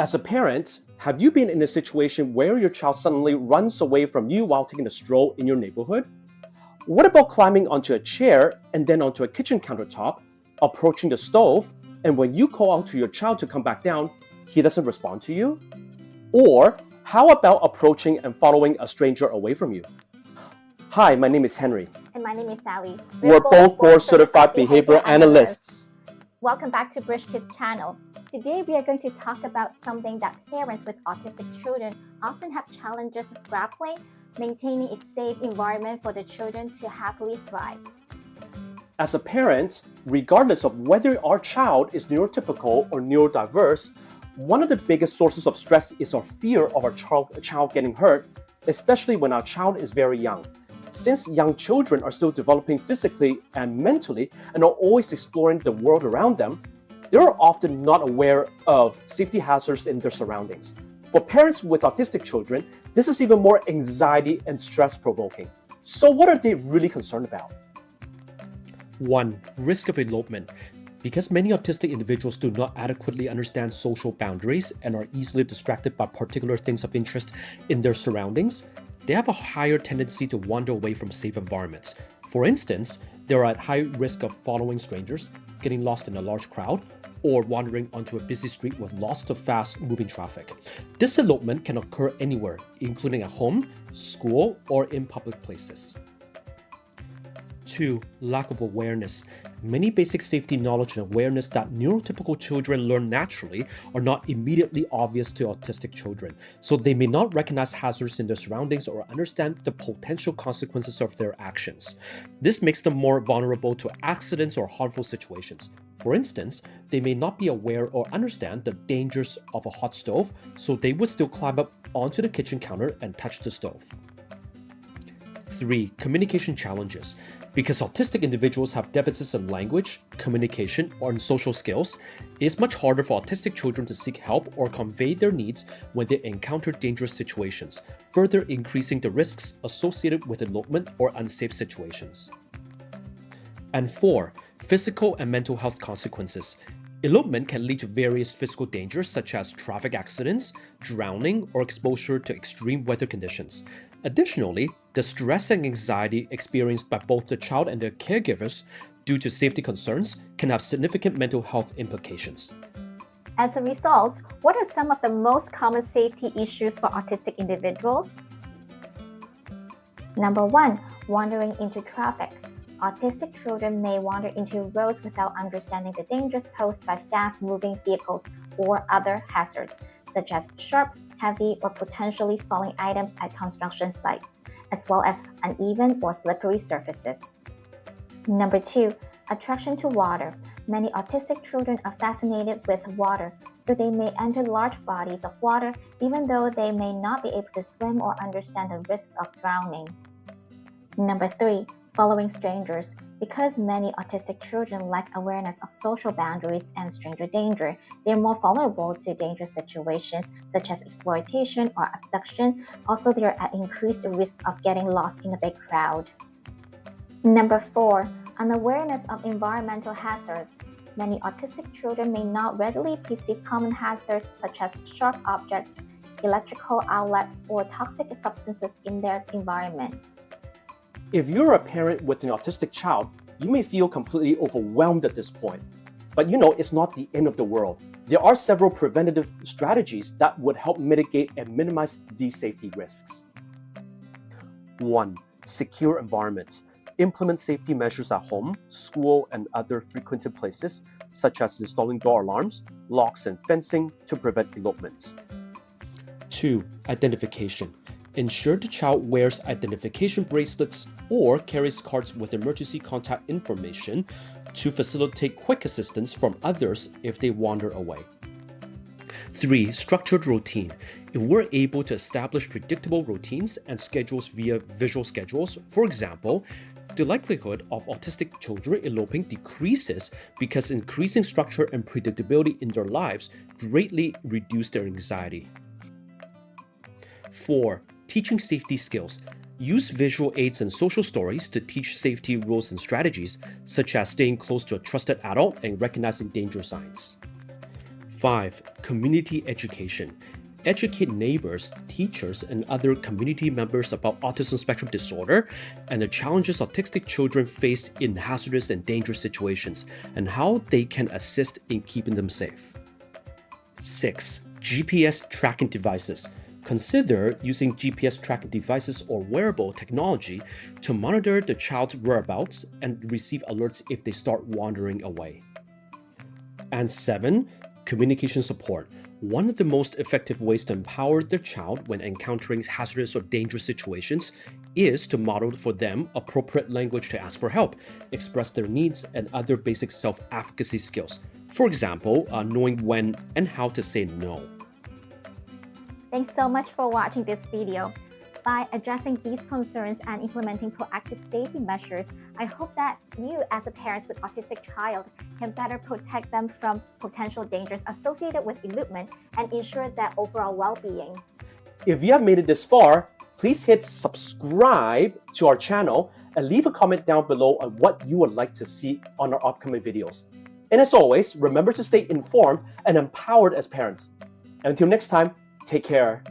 As a parent, have you been in a situation where your child suddenly runs away from you while taking a stroll in your neighborhood? What about climbing onto a chair and then onto a kitchen countertop, approaching the stove, and when you call out to your child to come back down, he doesn't respond to you? Or how about approaching and following a stranger away from you? Hi, my name is Henry. And my name is Sally. We're both board-certified behavior analysts. Welcome back to Bridgekids channel. Today we are going to talk about something that parents with autistic children often have challenges grappling, maintaining a safe environment for the children to happily thrive. As a parent, regardless of whether our child is neurotypical or neurodiverse, one of the biggest sources of stress is our fear of our child getting hurt, especially when our child is very young. Since young children are still developing physically and mentally and are always exploring the world around them, they are often not aware of safety hazards in their surroundings. For parents with autistic children, this is even more anxiety and stress-provoking. So what are they really concerned about? 1. Risk of elopement. Because many autistic individuals do not adequately understand social boundaries and are easily distracted by particular things of interest in their surroundings, they have a higher tendency to wander away from safe environments. For instance, they are at high risk of following strangers, getting lost in a large crowd, or wandering onto a busy street with lots of fast-moving traffic. This elopement can occur anywhere, including at home, school, or in public places. 2. Lack of awareness. Many basic safety knowledge and awareness that neurotypical children learn naturally are not immediately obvious to autistic children, so they may not recognize hazards in their surroundings or understand the potential consequences of their actions. This makes them more vulnerable to accidents or harmful situations. For instance, they may not be aware or understand the dangers of a hot stove, so they would still climb up onto the kitchen counter and touch the stove. 3. Communication challenges. Because autistic individuals have deficits in language, communication, or in social skills, it is much harder for autistic children to seek help or convey their needs when they encounter dangerous situations, further increasing the risks associated with elopement or unsafe situations. And 4. Physical and mental health consequences. Elopement can lead to various physical dangers such as traffic accidents, drowning, or exposure to extreme weather conditions. Additionally, the stress and anxiety experienced by both the child and their caregivers due to safety concerns can have significant mental health implications. As a result, what are some of the most common safety issues for autistic individuals? Number 1. Wandering into traffic. Autistic children may wander into roads without understanding the dangers posed by fast-moving vehicles or other hazards, such as sharp, heavy, or potentially falling items at construction sites, as well as uneven or slippery surfaces. Number 2. Attraction to water. Many autistic children are fascinated with water, so they may enter large bodies of water even though they may not be able to swim or understand the risk of drowning. Number 3. Following strangers. Because many autistic children lack awareness of social boundaries and stranger danger, they are more vulnerable to dangerous situations such as exploitation or abduction. Also, they are at increased risk of getting lost in a big crowd. Number 4. Unawareness of environmental hazards. Many autistic children may not readily perceive common hazards such as sharp objects, electrical outlets, or toxic substances in their environment. If you're a parent with an autistic child, you may feel completely overwhelmed at this point. But it's not the end of the world. There are several preventative strategies that would help mitigate and minimize these safety risks. 1. Secure environment. Implement safety measures at home, school, and other frequented places, such as installing door alarms, locks, and fencing to prevent elopement. 2. Identification. Ensure the child wears identification bracelets or carries cards with emergency contact information to facilitate quick assistance from others if they wander away. 3. Structured routine. If we're able to establish predictable routines and schedules via visual schedules, for example, the likelihood of autistic children eloping decreases because increasing structure and predictability in their lives greatly reduce their anxiety. 4. Teaching safety skills. Use visual aids and social stories to teach safety rules and strategies, such as staying close to a trusted adult and recognizing danger signs. 5. Community education. Educate neighbors, teachers, and other community members about autism spectrum disorder and the challenges autistic children face in hazardous and dangerous situations, and how they can assist in keeping them safe. 6. GPS tracking devices. Consider using GPS tracking devices or wearable technology to monitor the child's whereabouts and receive alerts if they start wandering away. And 7. Communication support. One of the most effective ways to empower their child when encountering hazardous or dangerous situations is to model for them appropriate language to ask for help, express their needs, and other basic self-advocacy skills. For example, knowing when and how to say no. Thanks so much for watching this video. By addressing these concerns and implementing proactive safety measures, I hope that you as a parent with autistic child can better protect them from potential dangers associated with elopement and ensure their overall well-being. If you have made it this far, please hit subscribe to our channel and leave a comment down below on what you would like to see on our upcoming videos. And as always, remember to stay informed and empowered as parents. Until next time, take care.